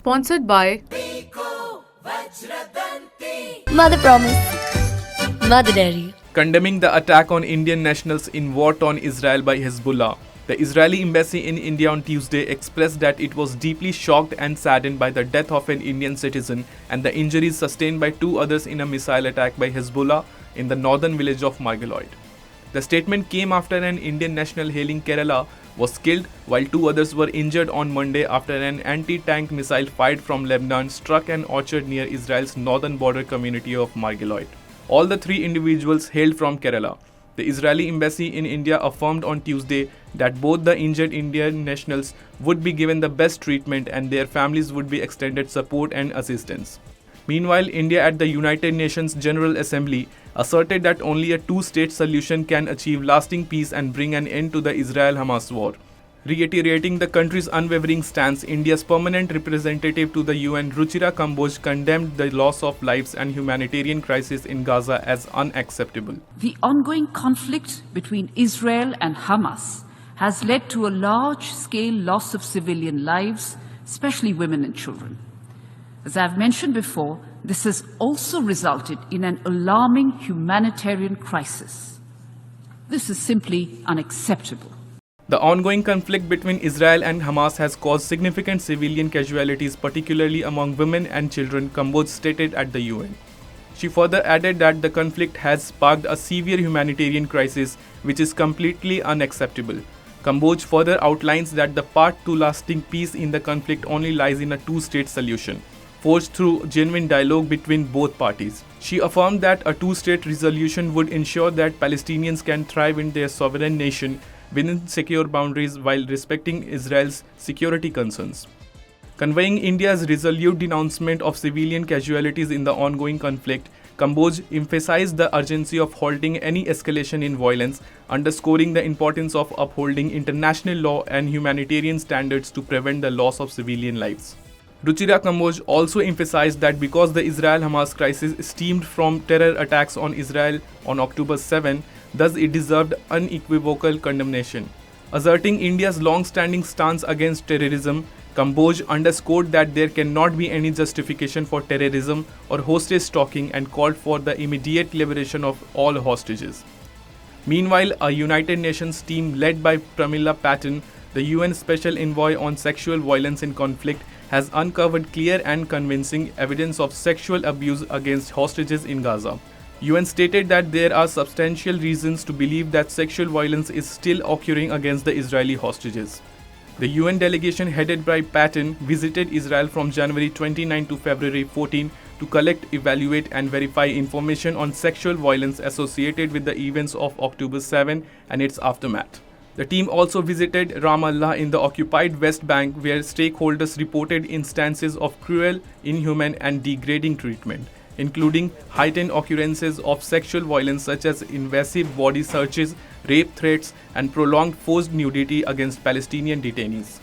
Sponsored by Mother Promise, Mother Dairy. Condemning the attack on Indian nationals in war-torn Israel by Hezbollah, the Israeli embassy in India on Tuesday expressed that it was deeply shocked and saddened by the death of an Indian citizen and the injuries sustained by two others in a missile attack by Hezbollah in the northern village of Margaliot. The statement came after an Indian national hailing Kerala was killed while two others were injured on Monday after an anti-tank missile fired from Lebanon struck an orchard near Israel's northern border community of Margaliot. All the three individuals hailed from Kerala. The Israeli embassy in India affirmed on Tuesday that both the injured Indian nationals would be given the best treatment and their families would be extended support and assistance. Meanwhile, India at the United Nations General Assembly asserted that only a two-state solution can achieve lasting peace and bring an end to the Israel-Hamas war. Reiterating the country's unwavering stance, India's permanent representative to the UN, Ritam, condemned the loss of lives and humanitarian crisis in Gaza as unacceptable. The ongoing conflict between Israel and Hamas has led to a large-scale loss of civilian lives, especially women and children. As I've mentioned before, this has also resulted in an alarming humanitarian crisis. This is simply unacceptable. The ongoing conflict between Israel and Hamas has caused significant civilian casualties, particularly among women and children, Kamboj stated at the UN. She further added that the conflict has sparked a severe humanitarian crisis, which is completely unacceptable. Kamboj further outlines that the path to lasting peace in the conflict only lies in a two-state solution, forged through genuine dialogue between both parties. She affirmed that a two-state resolution would ensure that Palestinians can thrive in their sovereign nation within secure boundaries while respecting Israel's security concerns. Conveying India's resolute denouncement of civilian casualties in the ongoing conflict, Kamboj emphasized the urgency of halting any escalation in violence, underscoring the importance of upholding international law and humanitarian standards to prevent the loss of civilian lives. Ruchira Kamboj also emphasized that because the Israel-Hamas crisis stemmed from terror attacks on Israel on October 7, thus it deserved unequivocal condemnation. Asserting India's long-standing stance against terrorism, Kamboj underscored that there cannot be any justification for terrorism or hostage-stalking and called for the immediate liberation of all hostages. Meanwhile, a United Nations team led by Pramila Patten, the UN Special Envoy on Sexual Violence in Conflict, has uncovered clear and convincing evidence of sexual abuse against hostages in Gaza. UN stated that there are substantial reasons to believe that sexual violence is still occurring against the Israeli hostages. The UN delegation headed by Patton visited Israel from January 29 to February 14 to collect, evaluate and verify information on sexual violence associated with the events of October 7 and its aftermath. The team also visited Ramallah in the occupied West Bank, where stakeholders reported instances of cruel, inhuman and degrading treatment, including heightened occurrences of sexual violence such as invasive body searches, rape threats, and prolonged forced nudity against Palestinian detainees.